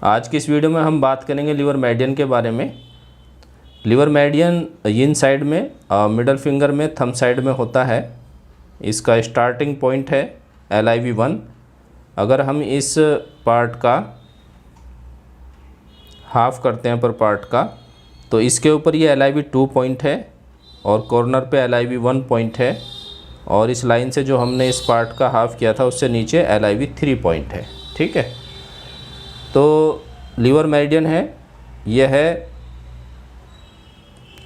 आज की इस वीडियो में हम बात करेंगे लिवर मेडियन के बारे में। लिवर मेडियन यिन साइड में, मिडल फिंगर में, थंब साइड में होता है। इसका स्टार्टिंग पॉइंट है LIV1। अगर हम इस पार्ट का हाफ करते हैं पर पार्ट का, तो इसके ऊपर ये LIV2 पॉइंट है और कॉर्नर पे LIV1 पॉइंट है, और इस लाइन से जो हमने इस पार्ट का हाफ किया था उससे नीचे LIV3 पॉइंट है। ठीक है, तो लिवर मेरिडियन है, यह है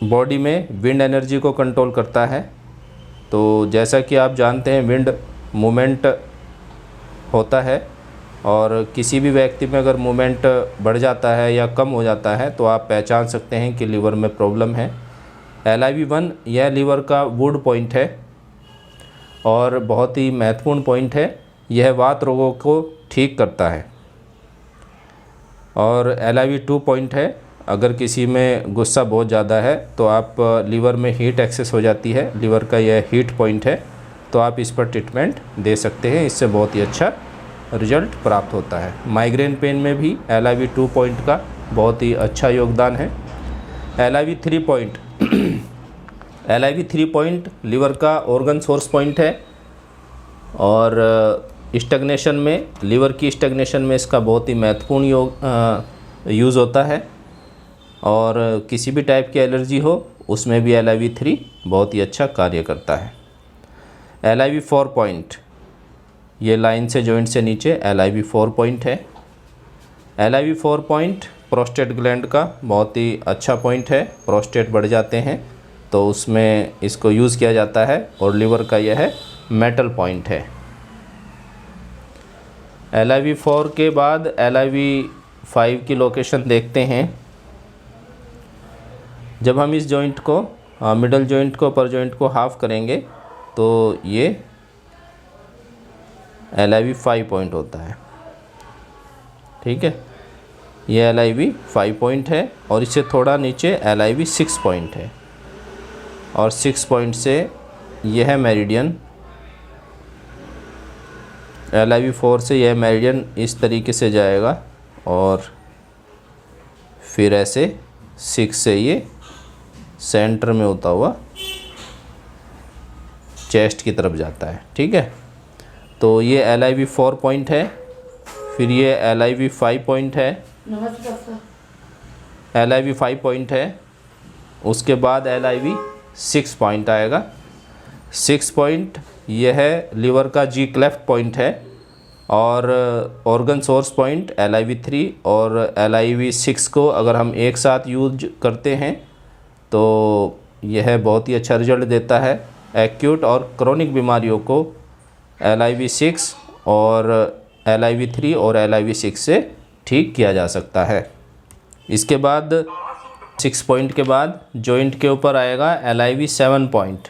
बॉडी में विंड एनर्जी को कंट्रोल करता है। तो जैसा कि आप जानते हैं विंड मूवमेंट होता है, और किसी भी व्यक्ति में अगर मूवमेंट बढ़ जाता है या कम हो जाता है तो आप पहचान सकते हैं कि लिवर में प्रॉब्लम है। LIV1 यह लिवर का वुड पॉइंट है और बहुत ही महत्वपूर्ण पॉइंट है। यह वात रोगों को ठीक करता है। और LIV2 पॉइंट है, अगर किसी में गुस्सा बहुत ज़्यादा है तो आप लीवर में हीट एक्सेस हो जाती है, लीवर का यह हीट पॉइंट है, तो आप इस पर ट्रीटमेंट दे सकते हैं। इससे बहुत ही अच्छा रिजल्ट प्राप्त होता है। माइग्रेन पेन में भी LIV2 पॉइंट का बहुत ही अच्छा योगदान है। LIV3 point LIV3 point liver का ऑर्गन सोर्स पॉइंट है, और स्टैग्नेशन में, लीवर की स्टैग्नेशन में इसका बहुत ही महत्वपूर्ण यूज़ होता है। और किसी भी टाइप की एलर्जी हो उसमें भी LIV3 बहुत ही अच्छा कार्य करता है। LIV4 पॉइंट, ये लाइन से जॉइंट से नीचे LIV4 पॉइंट है। LIV4 पॉइंट प्रोस्टेट ग्लैंड का बहुत ही अच्छा पॉइंट है। प्रोस्टेट बढ़ जाते हैं तो उसमें इसको यूज़ किया जाता है, और लीवर का यह है मेटल पॉइंट है। LIV4 के बाद LIV5 की लोकेशन देखते हैं। जब हम इस जॉइंट को, मिडल जॉइंट को, अपर जॉइंट को हाफ करेंगे तो ये LIV5 पॉइंट होता है। ठीक है, ये LIV5 पॉइंट है, और इससे थोड़ा नीचे LIV6 पॉइंट है, और 6 पॉइंट से यह है मेरिडियन। LIV4 से यह मेरिडियन इस तरीके से जाएगा और फिर ऐसे 6 से ये सेंटर में होता हुआ चेस्ट की तरफ जाता है। ठीक है, तो ये LIV4 पॉइंट है। फिर ये LIV5 पॉइंट है, LIV5 पॉइंट है। उसके बाद LIV6 पॉइंट आएगा। 6 पॉइंट यह है लीवर का G क्लेफ्ट पॉइंट है, और ऑर्गन सोर्स पॉइंट LIV3 और LIV6 को अगर हम एक साथ यूज करते हैं तो यह बहुत ही अच्छा रिजल्ट देता है। एक्यूट और क्रोनिक बीमारियों को LIV6 और LIV3 और LIV6 से ठीक किया जा सकता है। इसके बाद 6 पॉइंट के बाद जॉइंट के ऊपर आएगा LIV7 पॉइंट।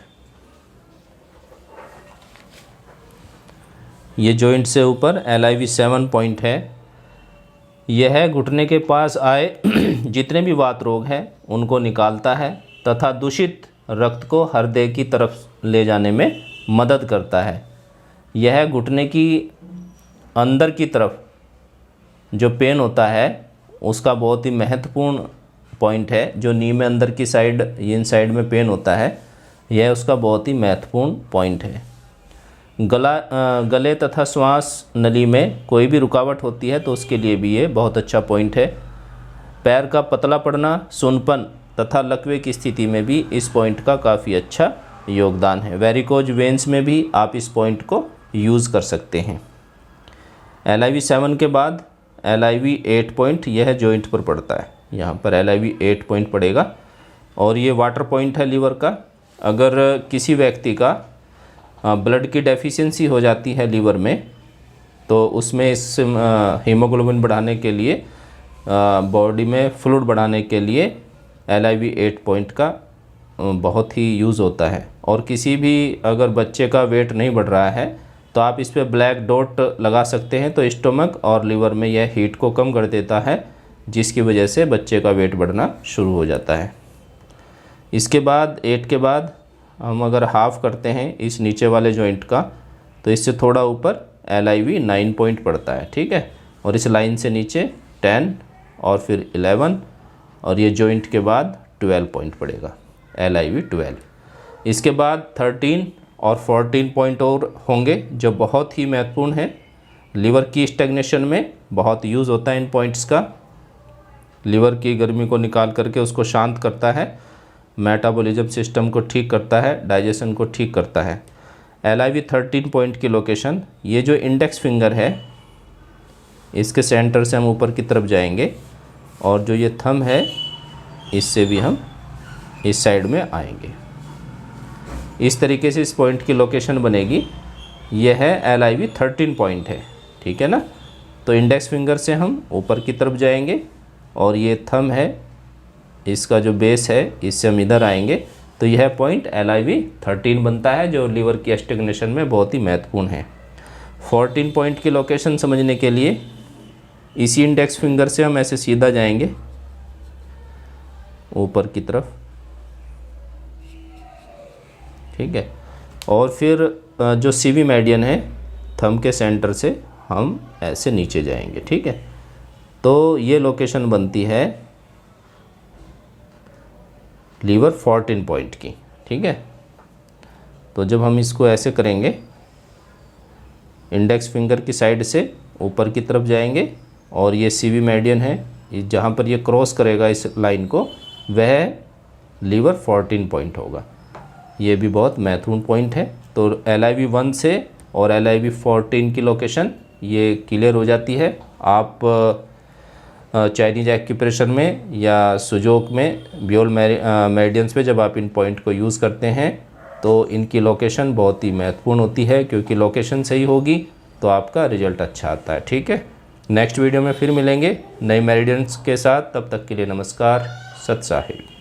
ये जॉइंट से ऊपर LIV7 पॉइंट है। यह घुटने के पास आए जितने भी वात रोग हैं उनको निकालता है, तथा दूषित रक्त को हृदय की तरफ ले जाने में मदद करता है। यह घुटने की अंदर की तरफ जो पेन होता है उसका बहुत ही महत्वपूर्ण पॉइंट है। जो नी में अंदर की साइड, इन साइड में पेन होता है, यह उसका बहुत ही महत्वपूर्ण पॉइंट है। गले तथा श्वास नली में कोई भी रुकावट होती है तो उसके लिए भी ये बहुत अच्छा पॉइंट है। पैर का पतला पड़ना, सुनपन तथा लकवे की स्थिति में भी इस पॉइंट का काफ़ी अच्छा योगदान है। वेरिकोज वेंस में भी आप इस पॉइंट को यूज़ कर सकते हैं। LIV7 के बाद LIV8 पॉइंट, यह जॉइंट पर पड़ता है। यहाँ पर LIV8 पॉइंट पड़ेगा, और ये वाटर पॉइंट है लीवर का। अगर किसी व्यक्ति का ब्लड की डेफिशिएंसी हो जाती है लीवर में, तो उसमें इस हीमोग्लोबिन बढ़ाने के लिए, बॉडी में फ्लूइड बढ़ाने के लिए LIV8 पॉइंट का बहुत ही यूज़ होता है। और किसी भी अगर बच्चे का वेट नहीं बढ़ रहा है तो आप इस पर ब्लैक डॉट लगा सकते हैं, तो स्टमक और लीवर में यह हीट को कम कर देता है, जिसकी वजह से बच्चे का वेट बढ़ना शुरू हो जाता है। इसके बाद 8 के बाद हम अगर हाफ करते हैं इस नीचे वाले जॉइंट का, तो इससे थोड़ा ऊपर LIV9 पॉइंट पड़ता है। ठीक है, और इस लाइन से नीचे 10 और फिर 11 और ये जॉइंट के बाद 12 पॉइंट पड़ेगा, LIV 12। इसके बाद 13 और 14 पॉइंट और होंगे जो बहुत ही महत्वपूर्ण है। लीवर की स्टैग्नेशन में बहुत यूज़ होता है इन पॉइंट्स का। लीवर की गर्मी को निकाल करके उसको शांत करता है, मेटाबॉलिज्म सिस्टम को ठीक करता है, डाइजेशन को ठीक करता है। LIV 13 पॉइंट की लोकेशन, ये जो इंडेक्स फिंगर है इसके सेंटर से हम ऊपर की तरफ जाएंगे और जो ये थंब है इससे भी हम इस साइड में आएंगे। इस तरीके से इस पॉइंट की लोकेशन बनेगी। यह है LIV 13 पॉइंट है, ठीक है ना। तो इंडेक्स फिंगर से हम ऊपर की तरफ जाएंगे और ये थंब है, इसका जो बेस है इससे हम इधर आएंगे, तो यह पॉइंट LIV 13 बनता है जो लीवर की स्टैग्नेशन में बहुत ही महत्वपूर्ण है। 14 पॉइंट की लोकेशन समझने के लिए इसी इंडेक्स फिंगर से हम ऐसे सीधा जाएंगे ऊपर की तरफ, ठीक है। और फिर जो CV मेडियन है थंब के सेंटर से हम ऐसे नीचे जाएंगे, ठीक है। तो ये लोकेशन बनती है लीवर 14 पॉइंट की, ठीक है। तो जब हम इसको ऐसे करेंगे, इंडेक्स फिंगर की साइड से ऊपर की तरफ जाएंगे और ये CV मेडियन है, जहाँ पर ये क्रॉस करेगा इस लाइन को, वह लीवर 14 पॉइंट होगा। ये भी बहुत महत्वपूर्ण पॉइंट है। तो LIV 1 से और LIV 14 की लोकेशन ये क्लियर हो जाती है। आप चाइनीज एक्यूप्रेशर में या सुजोक में बियोल मेरिडियंस पे जब आप इन पॉइंट को यूज़ करते हैं तो इनकी लोकेशन बहुत ही महत्वपूर्ण होती है, क्योंकि लोकेशन सही होगी तो आपका रिजल्ट अच्छा आता है, ठीक है। नेक्स्ट वीडियो में फिर मिलेंगे नए मेरिडियंस के साथ, तब तक के लिए नमस्कार, सत साहिब।